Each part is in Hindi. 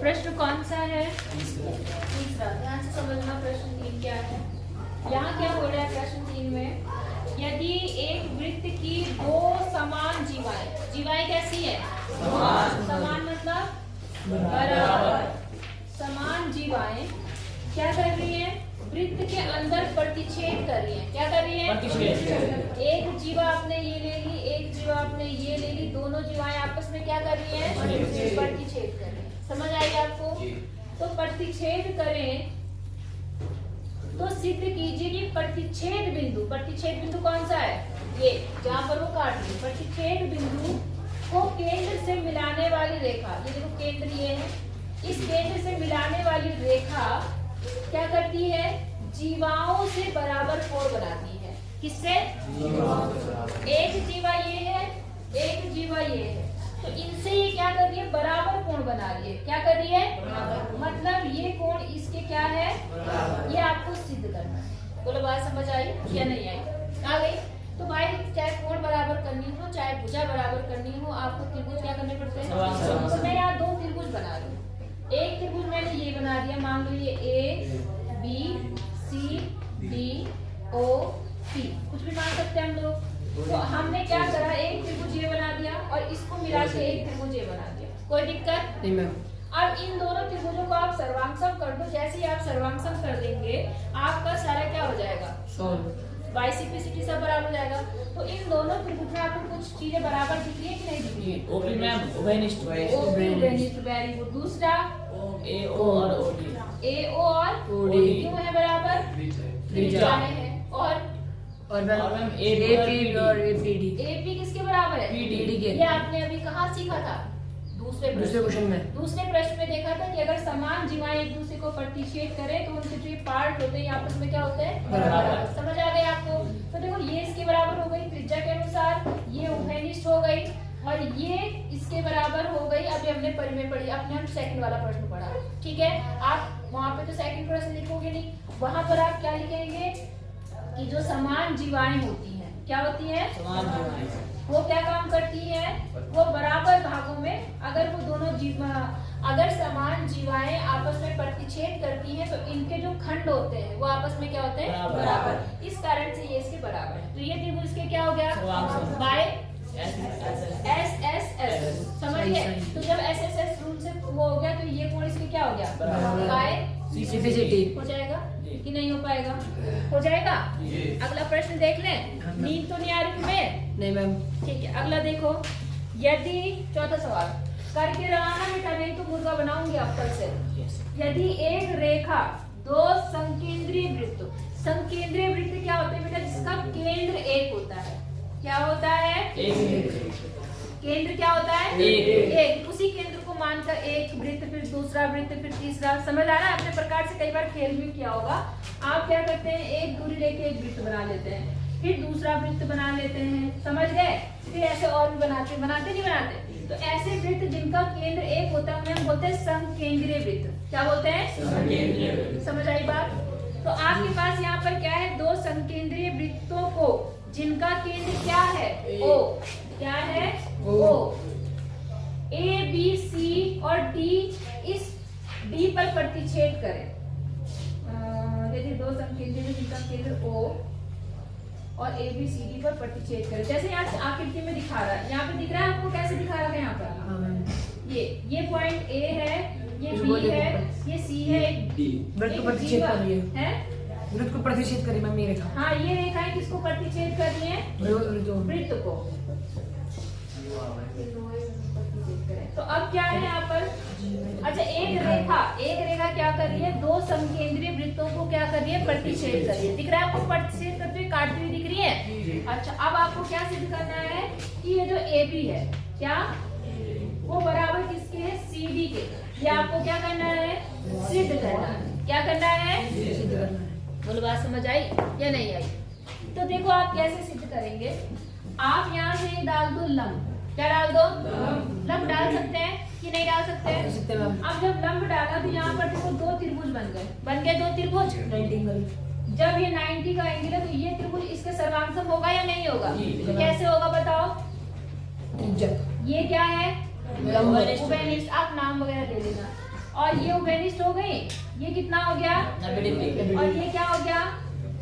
प्रश्न कौन सा है? तीसरा। ध्यान से समझना प्रश्न 3 क्या है। यहाँ क्या हो रहा है प्रश्न 3 में, यदि एक वृत्त की दो समान जीवाएं कैसी है? समान मतलब बराबर। समान जीवाएं क्या कर रही है? वृत्त के अंदर प्रतिच्छेद कर रही है। क्या कर रही है? एक जीवा आपने ये ले ली, एक जीवा आपने ये ले ली, दोनों जीवाएं आपस में क्या कर रही है? प्रतिच्छेद कर रही है। समझ आई आपको? तो प्रतिच्छेद करें तो सिद्ध कीजिए कि प्रतिच्छेद बिंदु कौन सा है? ये जहाँ पर वो काट रही। प्रतिच्छेद बिंदु को केंद्र से मिलाने वाली रेखा, ये देखो केंद्र ये है, इस केंद्र से मिलाने वाली रेखा क्या करती है? जीवाओं से बराबर कोण बनाती है। किससे? एक जीवा ये है, एक जीवा ये है, तो इनसे ये क्या कर रही है? बराबर कोण बना रही है। क्या कर रही है? मतलब ये कोण इसके क्या है? ये आपको सिद्ध करना है। बोलो बात समझ आई या नहीं आई? आ गई? तो भाई चाहे कोण बराबर करनी हो, चाहे भुजा बराबर करनी हो, आपको त्रिभुज क्या करने पड़ते हैं? तो मैं यहाँ 2 त्रिभुज बना रही हूँ। एक त्रिभुज मैंने ये बना दिया, मान लो ये A B C D O P, कुछ भी मान सकते हैं हम लोग। तो हमने क्या करा, एक त्रिभुज ये बना दिया और इसको मिला के एक त्रिभुज ये बना दिया। कोई दिक्कत नहीं मैम। अब इन दोनों त्रिभुजों को आप सर्वांगसम कर दो। जैसे ही आप सर्वांगसम कर देंगे आपका सारा क्या हो जाएगा? बाइसिपिसिटी सब बराबर हो जाएगा। तो इन दोनों त्रिभुज में आपको कुछ चीजें बराबर दिख रही है कि नहीं दिख रही है? ओपी मैम, उभयनिष्ठ। Very good. दूसरा AO और OD। AO और OD क्यों है बराबर? त्रिज्या है। और मैम AP और APD। AP किसके बराबर है? PD के। ये आपने अभी कहाँ सीखा था? दूसरे क्वेश्चन में। दूसरे प्रश्न में देखा था कि अगर समान जीवाएं एक दूसरे को प्रतिच्छेद करें तो उनके जो पार्ट होते हैं आपस में क्या होते हैं? बराबर। समझ आ गई आपको? तो देखो ये इसके बराबर हो गई त्रिज्या के अनुसार, ये उभयनिष्ठ हो गई और ये इसके बराबर हो गई। अभी हमने परिमेय पढ़ी, अपने हम सेकंड वाला प्रश्न पढ़ा। ठीक है, आप वहाँ पे तो सेकंड प्रश्न लिखोगे नहीं, वहाँ पर आप क्या लिखेंगे कि जो समान जीवाएं होती हैं, क्या होती है? समान जीवाएं। वो क्या काम करती है? वो बराबर भागों में, अगर वो दोनों अगर समान जीवाएं आपस में प्रतिच्छेद करती हैं तो इनके जो खंड होते हैं वो आपस में क्या होते हैं? बराबर। इस कारण से ये इसके बराबर है। तो ये त्रिभुज इसके क्या हो गया? By SSS। समझ गए? तो जब SSS रूल से वो हो गया तो ये कोण इसके क्या हो गया? बाय सिपिसिटी हो जाएगा कि नहीं हो पाएगा? हो जाएगा। अगला प्रश्न देख लें। नींद तो नहीं आ रही तुम्हें? नहीं मैम। ठीक है, अगला देखो। यदि चौथा सवाल करके रवाना बेटा, नहीं तो मुर्गा बनाऊंगी आप कल से। यदि एक रेखा दो संकेंद्रीय वृत्त, संकेंद्रीय वृत्त क्या होते हैं बेटा? जिसका केंद्र एक होता है। क्या होता है? केंद्र क्या होता है? एक। उसी केंद्र को मानकर एक वृत्त, फिर दूसरा वृत्त, फिर तीसरा। समझ आ रहा है? अपने प्रकार से कई बार खेल भी किया होगा। आप क्या करते हैं, एक दूरी लेके एक वृत्त बना लेते हैं, फिर दूसरा वृत्त बना लेते हैं। समझ गए? फिर ऐसे और भी बनाते नहीं बनाते? तो ऐसे वृत्त जिनका केंद्र एक होता है उन्हें हम बोलते हैं संकेंद्रीय वृत्त। क्या बोलते हैं? संकेंद्रीय वृत्त। समझ आई बात? तो आपके पास यहाँ पर क्या है? दो संकेंद्रीय वृत्तों को जिनका केंद्र क्या है? O। क्या है? O। A B C और D इस D पर प्रतिच्छेद करें। यदि दो संकेंद्रीय जिनका केंद्र O और A B C D पर प्रतिच्छेद करें, जैसे यहाँ आकृति में दिखा रहा है। यहाँ पे दिख रहा है आपको? कैसे दिखा रहा है यहाँ पर? ये पॉइंट A है, ये B है, ये C है, वृत्त को प्रतिच्छेद कर रही है। वृत्त को प्रतिच्छेद करी मैम ये रेखा। हाँ, ये रेखाएं किसको प्रतिच्छेद कर रही है? वृत्त को। तो अब क्या है यहाँ पर? अच्छा, एक रेखा क्या कर रही है? दो संकेंद्रीय वृत्तों को क्या कर रही है? प्रतिच्छेद कर रही है। दिख रहा है आपको? प्रतिच्छेद करते हुए काटती हुई दिख रही है। अच्छा, अब आपको क्या सिद्ध करना है कि ये जो AB है क्या वो बराबर किसके है? CD के। ये आपको क्या करना है? सिद्ध करना है। क्या करना है? सिद्ध करना है। बोलो बात समझ आई या नहीं आई? तो देखो आप कैसे सिद्ध करेंगे। आप यहाँ से डाल दो लंब। क्या डाल दो? लंब डाल सकते हैं कि नहीं डाल सकते हैं? अब जब लंब डाला तो यहाँ पर देखो दो त्रिभुज बन गए दो त्रिभुज। जब ये 90 का एंगल है तो ये त्रिभुज इसके सर्वांगसम होगा या नहीं होगा? तो कैसे होगा बताओ? ये क्या है? उभयनिष्ठ। आप नाम वगैरह दे देना। और ये उभयनिष्ठ हो गई, ये कितना हो गया 90 डिग्री। और ये क्या हो गया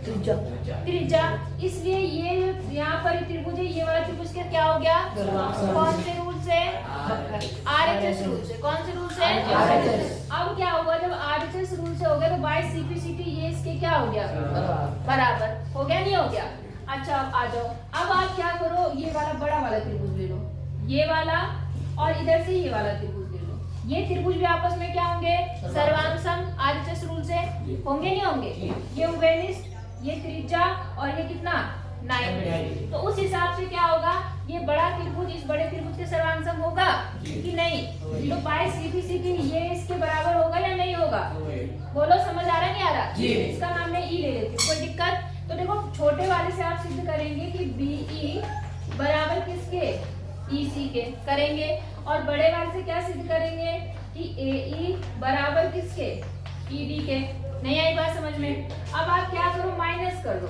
त्रिज्या। इसलिए ये यहाँ पर त्रिभुज है, ये वाला त्रिभुज का क्या हो गया, कौन से रूल से, आरएचएस रूल से। कौन से रूल से, RHS। अब क्या होगा जब आरएचएस रूल से हो गया तो बाय सीपीसीटी ये इसके क्या हो गया बराबर हो गया, नहीं हो गया। अच्छा अब आ जाओ, अब आप क्या करो, ये वाला बड़ा वाला त्रिभुज ले लो, ये वाला, और इधर से ये वाला त्रिभुज ले लो। ये त्रिभुज भी आपस में क्या होंगे, सर्वांग सम आरएचएस रूल से होंगे, नहीं होंगे। ये उभयनिष्ठ, ये त्रिज्या और ये कितना 9। तो उस हिसाब से क्या होगा, ये बड़ा त्रिभुज इस बड़े त्रिभुज के सर्वांग सम होगा कि नहीं। तो बाय सीपीसीटी ये इसके बराबर होगा या नहीं होगा, बोलो समझ आ रहा नहीं आ रहा। इसका नाम मैं ई ले लेती हूँ, कोई दिक्कत। तो देखो छोटे वाले से आप सिद्ध करेंगे कि बीई बराबर किसके, ईसी के करेंगे, और बड़े वाले से क्या सिद्ध करेंगे कि एई बराबर किसके, ईडी के। नहीं आई बात समझ में। अब आप क्या करो, माइनस कर दो,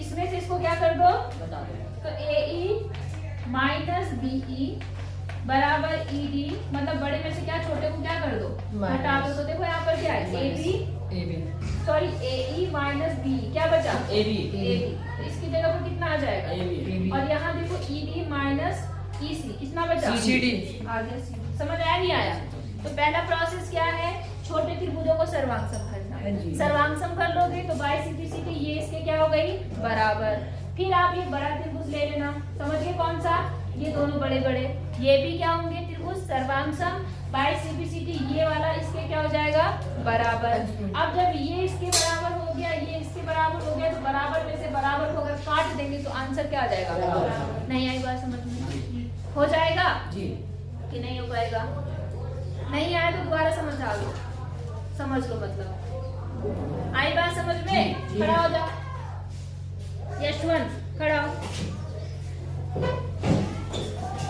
इसमें से इसको क्या कर दो, तो एई माइनस बीई बराबर ईडी, मतलब बड़े में से क्या छोटे को क्या कर दो, हटा दो। तो देखो यहाँ पर क्या है, एबी सॉरी एई माइनस बी, क्या बचा एबी। तो इसकी जगह पर कितना आ जाएगा एबी। और यहाँ देखो ईडी माइनस ईसी, कितना बचा सीसीडी। आ गया CD। समझ आया नहीं आया। तो पहला प्रोसेस क्या है, छोटे त्रिभुजों को सर्वांग सम करना। सर्वांग सम कर लोगे तो बाय सीपीसीटी ये इसके क्या हो गई बराबर। फिर आप ये बड़ा त्रिभुज ले लेना, समझ गए कौन सा, ये दोनों बड़े बड़े, ये भी क्या होंगे त्रिभुज सर्वांग सम, बाय सीपीसीटी ये वाला इसके क्या हो जाएगा बराबर। अब जब ये इसके बराबर हो गया, ये इसके बराबर हो गया, तो बराबर में से बराबर को अगर काट देंगे तो आंसर क्या आ जाएगा। नहीं आई बात समझ में, हो जाएगा कि नहीं हो पाएगा। नहीं आया तो दोबारा समझा लो, समझ लो मतलब आई बात समझ में। खड़ा हो जाओ यशवंत, खड़ा हो,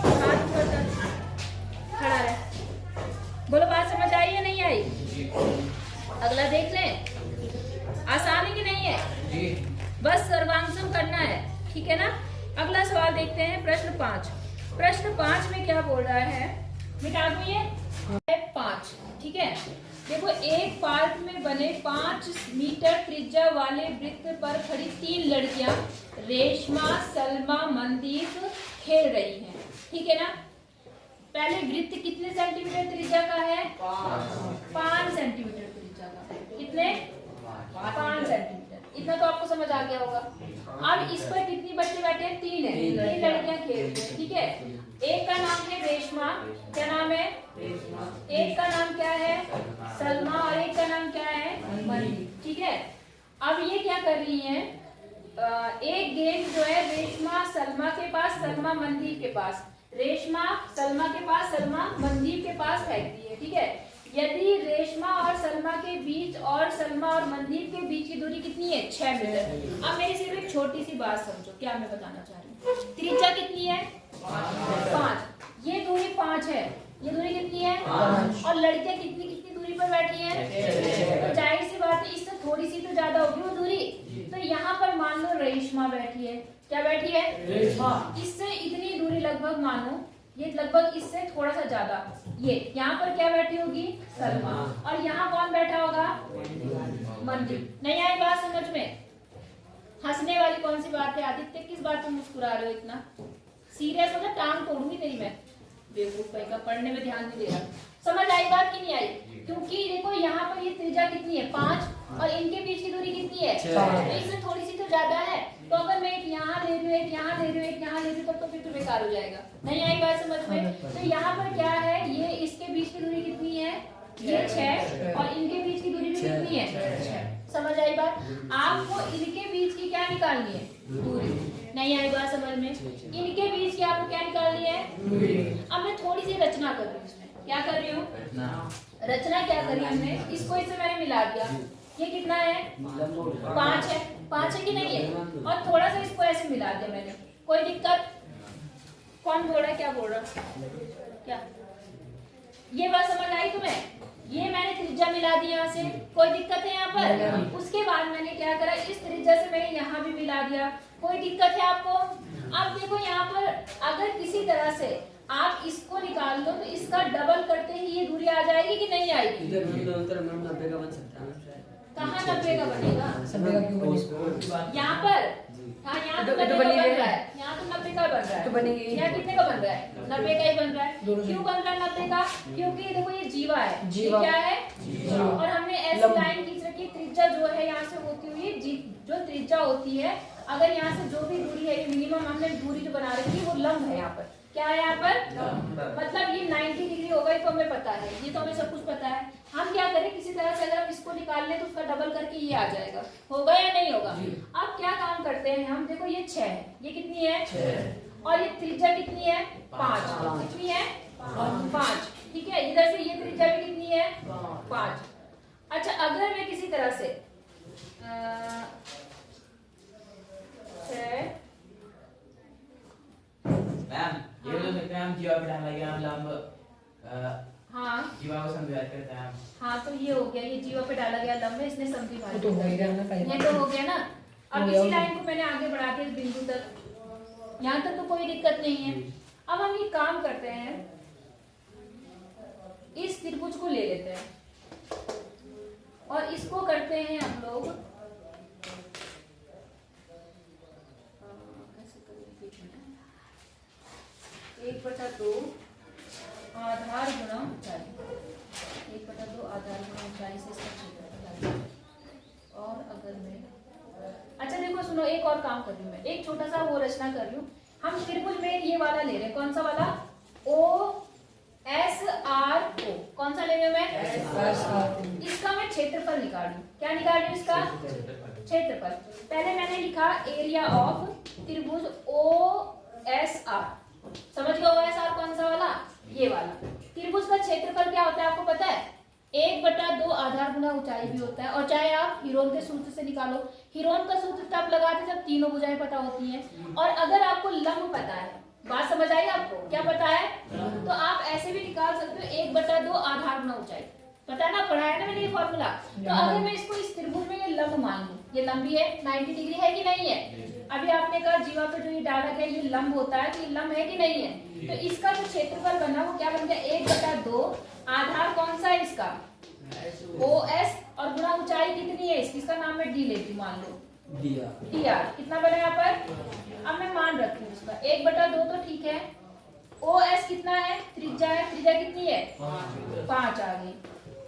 हाथ ऊपर कर, खड़ा रहे, बोलो बात समझ आई या नहीं आई। अगला देख लें, आसान है कि नहीं है, बस सर्वांग करना है, ठीक है ना। अगला सवाल देखते हैं, प्रश्न 5। प्रश्न 5 में क्या बोल रहा है, मिटा दो ये 5, ठीक है। देखो एक पार्क में बने 5 मीटर त्रिज्या वाले वृत्त पर खड़ी 3 लड़कियां रेशमा, सलमा, मनदीप खेल रही हैं, ठीक है ना। पहले वृत्त कितने सेंटीमीटर त्रिज्या का है, 5 सेंटीमीटर त्रिज्या का, कितने 5 सेंटीमीटर, इतना तो आपको समझ आ गया होगा। अब इस पर कितनी बच्चे बैठे हैं, 3 है, 3 लड़कियां खेल रही हैं, ठीक है। एक का नाम है रेशमा, क्या नाम है, एक का नाम क्या है सलमा, और एक का नाम क्या है मनदीप, ठीक है। अब ये क्या कर रही हैं, एक गेंद जो है रेशमा सलमा के पास, सलमा मनदीप के पास, रेशमा सलमा के पास, सलमा मनदीप के पास फेंकती है, ठीक है। यदि रेशमा और सलमा के बीच और सलमा और मनदीप के बीच की दूरी कितनी है, 6 मीटर। अब मेरी सिर्फ एक छोटी सी बात समझो, क्या मैं बताना चाह रही हूँ, त्रिज्या कितनी है 5, ये दूरी 5 है, ये दूरी कितनी है, और लड़कियां कितनी कितनी दूरी पर बैठी हैं, तो जाहिर सी बात है इससे थोड़ी सी तो ज्यादा होगी वो दूरी। तो यहाँ पर मान लो रेशमा बैठी है, क्या बैठी है रेशमा, इससे इतनी दूरी लगभग मानो, ये लगभग इससे थोड़ा सा ज्यादा, ये यहाँ पर क्या बैठी होगी सलमा, और यहाँ कौन बैठा होगा मनदीप। नहीं आई बात समझ में। हंसने वाली कौन सी बात है, आदित्य किस बात पे मुस्कुरा रहे हो इतना, सीरियस हो ना, टांग तोड़ूंगी तेरी मैं, बेवकूफ भाई का, पढ़ने में ध्यान नहीं दे रहा। समझ आई बात कि नहीं आई, क्योंकि देखो यहाँ पर ये त्रिज्या कितनी है 5, और इनके बीच की दूरी कितनी है 6, तो इससे थोड़ी सी तो ज्यादा है। तो अगर मैं एक यहाँ ले रही हूँ, एक यहाँ ले रही हूँ, एक यहाँ ले रही हूँ, तो फिर तो बेकार हो जाएगा। नहीं आई बात समझ में। तो यहाँ पर क्या है, ये इसके बीच की दूरी कितनी है, ये 6, और इनके बीच की दूरी भी कितनी है 6। समझ आई बात। आपको इनके बीच की क्या निकालनी है, दूरी। नहीं आई बात समझ में, इनके बीच की आपको क्या निकालनी है दूरी। अब मैं थोड़ी सी रचना कर रही हूँ इसमें, क्या कर रही हूँ रचना, क्या करी हमने, इसको इससे मैंने मिला दिया, ये कितना है 5 है, 5 है कि नहीं है, और थोड़ा सा इसको ऐसे मिला दिया मैंने, कोई दिक्कत। कौन बोल रहा है, क्या बोल रहा, क्या ये बात समझ आई तुम्हें, ये मैंने त्रिज्या मिला दी यहाँ से, कोई दिक्कत है यहाँ पर। उसके बाद मैंने क्या करा, इस त्रिज्या से मैंने यहाँ भी मिला दिया, कोई दिक्कत है आपको। अब देखो यहाँ पर अगर किसी तरह से आप इसको निकाल लो तो इसका डबल करते ही ये दूरी आ जाएगी कि नहीं आएगी? इधर मैम 90 का बन सकता है शायद। कहाँ 90 का बनेगा? 90 का क्यों बनेगा? यहाँ पर, हाँ यहाँ तो 90 का बन रहा है, यहाँ तो 90 का बन रहा है, तो बनेगी। यहाँ कितने का बन रहा है? 90 का ही बन रहा है। दोनों क्यों बन रहा है 90 का? क्योंकि देखो ये जीवा है, ये जीवा। क्या है? जीवा। और हमने ऐसी लाइन खींच रखी है, त्रिज्या जो है यहाँ से होती हुई जो त्रिज्या होती है, अगर यहाँ से जो भी दूरी है, ये मिनिमम हमने दूरी जो बना रखी है वो लंब है यहाँ पर। क्या है यहाँ पर? मतलब ये 90 डिग्री होगा, ये तो हमें पता है, ये तो हमें सब कुछ पता है। हम क्या करें, किसी तरह से अगर हम इसको निकाल लें तो उसका डबल करके ये आ जाएगा, होगा या नहीं होगा? अब क्या काम करते हैं हम, देखो ये 6 है, ये कितनी है? 6। और ये त्रिज्या कितनी है? 5। कितनी है? 5। ठीक है, इधर से ये त्रिज्या भी कितनी है? 5। अच्छा, अगर मैं किसी तरह से 6 मैम ये तो सकते हैं हम जीवा पे डालना है, हम लंब हाँ जीवा को समझाते करते हैं हम। हाँ, तो ये हो गया, ये जीवा पे डाला गया लंब है, इसने समझी वो तो हो ही गया ना पहले। ये तो हो गया ना। अब हो गया, इसी लाइन को मैंने आगे बढ़ा दिया इस बिंदु तक, यहाँ तक तो कोई दिक्कत नहीं है। अब हम ये काम करते हैं, इस त्रिभुज को ले लेते हैं और इसको करते हैं हम लोग ऐसे करेंगे, 1/2 आधार गुणा ऊंचाई, 1/2 आधार गुणा ऊंचाई से इसका क्षेत्रफल। और अगर मैं, अच्छा देखो सुनो, एक और काम कर रही हूँ मैं, एक छोटा सा वो रचना कर रही हूँ। हम त्रिभुज में ये वाला ले रहे हैं, कौन सा वाला? OSRO, कौन सा ले रहे हैं मैं? इसका मैं क्षेत्रफल निकाल रही हूँ। क्या निकाल रही हूँ इसका? क्षेत्रफल। पहले मैंने लिखा एरिया ऑफ त्रिभुज OSR, समझ गए? OSR कौन सा वाला? ये वाला। त्रिभुज का क्षेत्रफल क्या होता है आपको पता है? 1/2 आधार गुना ऊंचाई भी होता है। और चाहे आप हीरोन के सूत्र से निकालो, हीरोन का सूत्र तब लगाते जब तीनों भुजाएं पता होती हैं। और अगर आपको लंब पता है, बात समझ आई आपको? क्या पता है? तो आप ऐसे भी निकाल सकते हो, 1/2 आधार गुना ऊंचाई, पता है ना, पढ़ाया ना मैंने ये फॉर्मूला। तो अगर मैं इसको इस त्रिभुज में ये लंब मान लूं, ये लंबी है, 90 डिग्री है कि नहीं है? अभी आपने कहा जीवा पे जो ये डाला गया ये लंब होता है, तो ये लंब है कि नहीं है? तो इसका जो क्षेत्रफल बना वो क्या बन गया? 1/2 आधार कौन सा है इसका? OS, और गुणा ऊंचाई कितनी है इसकी? इसका नाम मैं डी लेती हूँ, मान लो dr। कितना बना यहाँ पर? अब मैं मान रखती हूँ इसका 1/2 तो ठीक है। OS कितना है? त्रिज्या है, त्रिज्या कितनी है? 5 आ गई।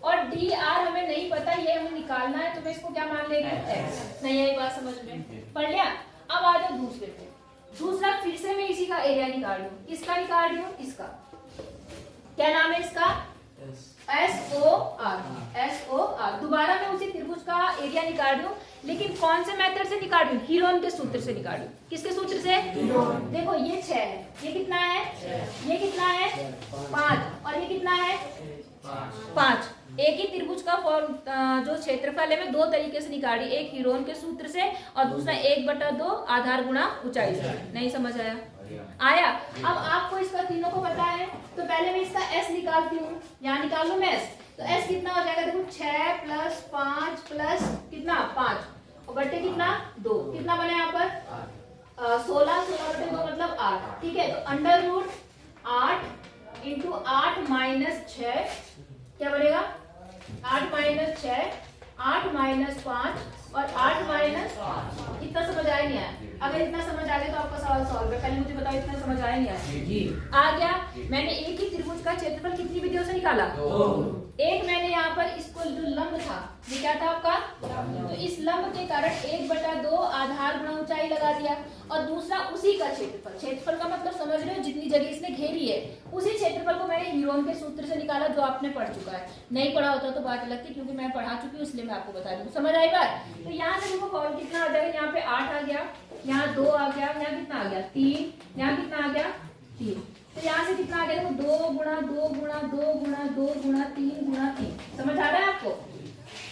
और dr हमें नहीं पता, ये हमें निकालना है, तो मैं इसको क्या मान ले रही हूँ? x। नहीं आई बात समझ में? पढ़ लिया? अब आ जाओ दूसरे पे। दूसरा फिर से मैं इसी का एरिया निकाल रही हूँ। किसका निकाल रही हूँ? इसका। क्या नाम है इसका? SOR। दोबारा मैं उसी त्रिभुज का एरिया निकाल रही हूँ, लेकिन कौन से मेथड से निकाल रही हूँ? हीरोन के सूत्र से निकाल रही हूँ। किसके सूत्र से? देखो ये 6 है, ये कितना है? ये कितना है? 5। और ये कितना है? 5। एक ही त्रिभुज का जो क्षेत्रफल है मैं दो तरीके से निकाल रही, एक हीरोन के सूत्र से और दूसरा 1/2 आधार गुणा ऊंचाई से। नहीं समझ आया? आया? अब आपको इसका तीनों को पता है, तो पहले मैं इसका S निकालती हूँ। यहाँ निकाल लूँ मैं S, तो S कितना हो जाएगा? देखो 6 + 5 प्लस कितना? 5 और बटे कितना? 2। कितना बने यहाँ पर? 16 बटे 2 मतलब 8। ठीक है, तो √8 × 8 - 6 क्या बनेगा? 8 - 6, 8 - 5 और 8 - इतना समझ आया नहीं आया? अगर इतना समझ आ गया तो आपका सवाल सॉल्व है। पहले मुझे बताओ इतना समझ आया नहीं आया? जी आ गया। मैंने एक ही त्रिभुज का क्षेत्रफल कितनी विधियों से निकाला? एक मैंने यहाँ पर इसको जो लंब था, ये क्या था आपका? तो इस लंब के कारण 1/2 आधार गुणा ऊंचाई लगा दिया। और दूसरा उसी का क्षेत्रफल, क्षेत्रफल का मतलब समझ रहे हो, जितनी जगह इसने घेरी है उसी क्षेत्रफल को मैंने हीरोन के सूत्र से निकाला, जो आपने पढ़ चुका है। नहीं पढ़ा होता तो बात अलग थी, क्योंकि मैं पढ़ा चुकी हूँ इसलिए मैं आपको बता दूँ। समझ आई बात? तो यहाँ से देखो फॉर्म कितना आ जाएगा? यहाँ पे 8 आ गया, यहाँ 2 आ गया, यहाँ कितना आ गया? 3, यहाँ कितना आ गया? 3। तो यहाँ से कितना आ गया? देखो 2 × 2 × 2 × 2 × 3 × 3। समझ आ रहा है आपको?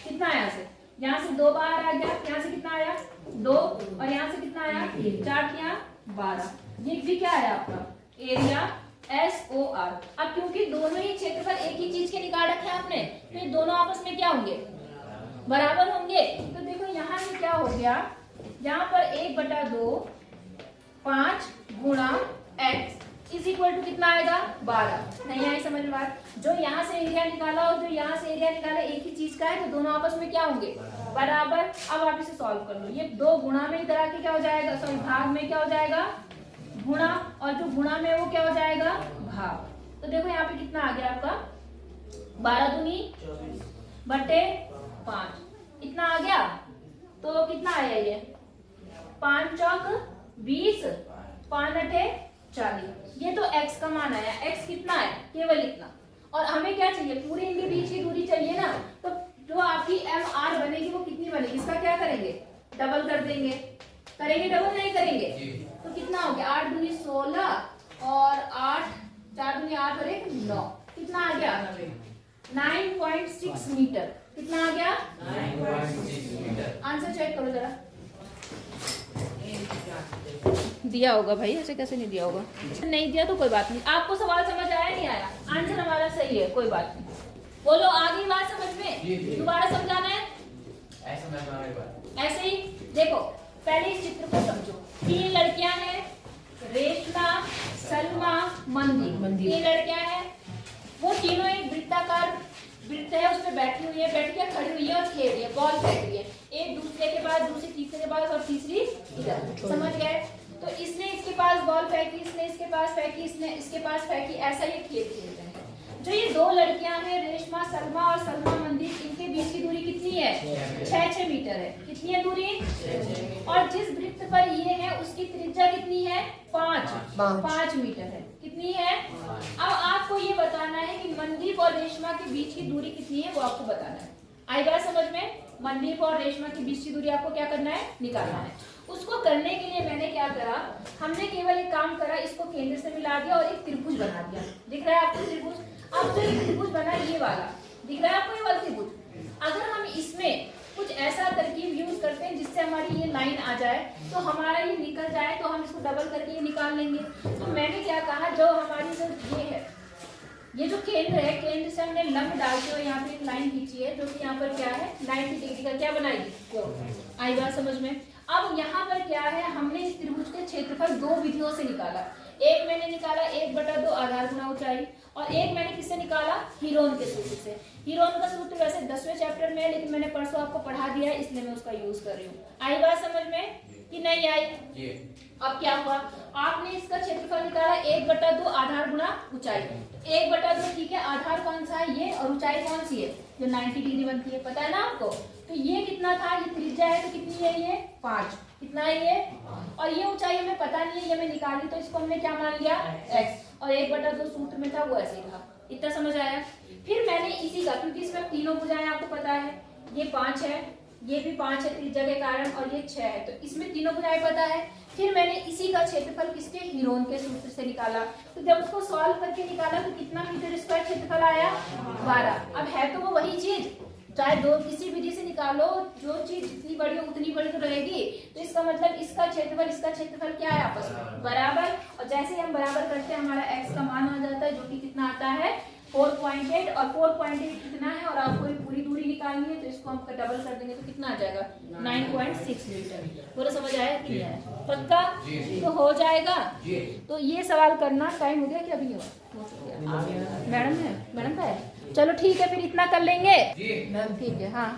कितना आया से? यहाँ से 2 बाहर आ गया, यहाँ से कितना आया? 2 और यहाँ से कितना आया? 3। 4 × 12। ये भी क्या है आपका? Area SOR। अब क्योंकि दोनों ही क्षेत्रफल एक ही चीज के निकाल रखे हैं आपने, तो ये दोनों आपस में क्या होंगे? बराबर होंगे। तो देखो यहाँ से क्या हो गया, यहाँ पर 1/2 5 × x इज इक्वल टू कितना आएगा 12। नहीं आई समझ में बात? जो यहाँ से एरिया निकाला और जो यहाँ से एरिया निकाला एक ही चीज का है, तो दोनों आपस में क्या होंगे? बराबर। अब आप इसे सॉल्व कर लो। ये 2 गुणा में इधर आके क्या हो जाएगा, सॉरी भाग में क्या हो जाएगा, गुणा, और जो गुणा में वो क्या हो जाएगा, भाग। तो देखो यहाँ पे कितना आ गया आपका 12 दूनी बटे 5, इतना आ गया। तो कितना आया ये 5 चौक 20, 5 अठे 40। ये तो x का मान आया। x कितना है, केवल इतना। और हमें क्या चाहिए, पूरे इनके बीच की दूरी चाहिए ना। तो जो आपकी MR बनेगी वो कितनी बनेगी, इसका क्या करेंगे, डबल कर देंगे। करेंगे डबल, नहीं करेंगे? तो कितना हो गया 8 दूनी 16 और 8 4 दूनी 8 और 1 9। कितना आ गया 9.6 मीटर। कितना आ गया 9.6 मीटर। आंसर चेक करो जरा। दिया होगा भाई, ऐसे कैसे नहीं दिया होगा? नहीं दिया तो कोई बात नहीं। आपको सवाल समझ आया नहीं आया? आंसर हमारा सही है, कोई बात नहीं। बोलो आगे बात समझ में, दोबारा समझाना है? ऐसे मैं तुम्हारे बात ऐसे ही देखो, पहले इस चित्र को समझो। 3 लड़कियां हैं, रेशमा, सलमा, मंदी। 3 लड़कियां हैं, वो तीनों एक वृत्ताकार वृत्त है, उसमें बैठी हुई है, बैठ के खड़ी हुई है और खेल रही है, बॉल फेंक रही है, एक दूसरे के पास, दूसरी तीसरे के पास और तीसरी इधर। समझ गए? तो इसने इसके पास बॉल फेंकी, इसने इसके पास फेंकी, इसने इसके पास फेंकी, ऐसा ये खेल खेलते हैं। जो ये 2 लड़कियां हैं, रेशमा सलमा और सलमा मंदिर, इनके बीच की दूरी कितनी है 6 मीटर है। कितनी है दूरी? और जिस वृत्त पर ये है उसकी त्रिज्या कितनी है 5 मीटर है। कितनी है? अब आपको ये बताना है कि मनदीप और रेशमा के बीच की दूरी कितनी है, वो आपको बताना है। आई बात समझ में? मनदीप और रेशमा के बीच की दूरी आपको क्या करना है, निकालना है। उसको करने के लिए मैंने क्या करा, हमने केवल एक काम करा, इसको केंद्र से मिला दिया और एक त्रिभुज बना दिया। दिख रहा है आपको त्रिभुज? अब जो एक त्रिभुज बना ये वाला दिख रहा है आपको, ये वाला त्रिभुज। अगर हम इसमें कुछ ऐसा तरकीब यूज करते हैं जिससे हमारी ये लाइन आ जाए, तो हमारा ये निकल जाए, तो हम इसको डबल करके ये निकाल लेंगे। तो मैंने क्या कहा, जो हमारी जो ये है, ये जो केंद्र है, केंद्र से हमने लंब डालते हुए यहाँ पे एक लाइन खींची है, जो कि यहाँ पर क्या है 90 डिग्री का क्या बनाएगी, कोण। आई बात समझ में? अब यहाँ पर क्या है, हमने इस त्रिभुज के क्षेत्रफल 2 विधियों से निकाला। एक मैंने निकाला 1/2 आधार गुणा ऊंचाई, और एक मैंने किससे निकाला, हीरोन के सूत्र से। हीरोन का सूत्र वैसे 10वें चैप्टर में है, लेकिन मैंने परसों आपको पढ़ा दिया है, इसलिए मैं उसका यूज कर रही हूँ। आई बात समझ में कि नहीं आई? अब क्या हुआ, आपने इसका क्षेत्रफल निकाला 1/2 आधार गुणा ऊंचाई। 1/2 ठीक है, आधार कौन सा है ये, और ऊंचाई कौन सी है, जो 90 डिग्री बनती है, पता है ना आपको? तो ये कितना था, ये त्रिज्या है, तो कितनी है ये 5। कितना है ये? और ये ऊंचाई हमें पता नहीं है, ये मैं निकाली, तो इसको हमने क्या मान लिया x, और 1/2 सूत्र में था वो ऐसे ही था। इतना समझ आया? फिर मैंने इसी का, क्योंकि इसमें तीनों भुजाएं आपको पता है, ये 5 है, ये भी 5 है त्रिज्या के कारण, और ये 6 है, तो इसमें तीनों भुजाएं पता है। फिर मैंने इसी का क्षेत्रफल किसके, हीरोन के सूत्र से निकाला। तो जब उसको सॉल्व करके निकाला तो कितना मीटर स्क्वायर क्षेत्रफल आया 12। अब है तो वो वही चीज, चाहे दो किसी विधि से निकालो, जो चीज जितनी बड़ी हो उतनी बड़ी तो रहेगी। तो इसका मतलब इसका क्षेत्रफल क्या है, आपस में बराबर। और जैसे ही हम बराबर करते हैं हमारा x का मान आ जाता है, जो कि कितना आता है 4.8, और 4.8 कितना है, और आपको पूरी दूरी निकालनी है, तो इसको हम डबल कर देंगे तो कितना आ जाएगा 9.6 मीटर। पूरा समझ आया कि नहीं आया? पक्का? तो हो जाएगा। तो ये सवाल करना, टाइम हो गया कि अभी नहीं हुआ? मैडम है, मैडम का है, चलो ठीक है, फिर इतना कर लेंगे। ठीक है, हाँ।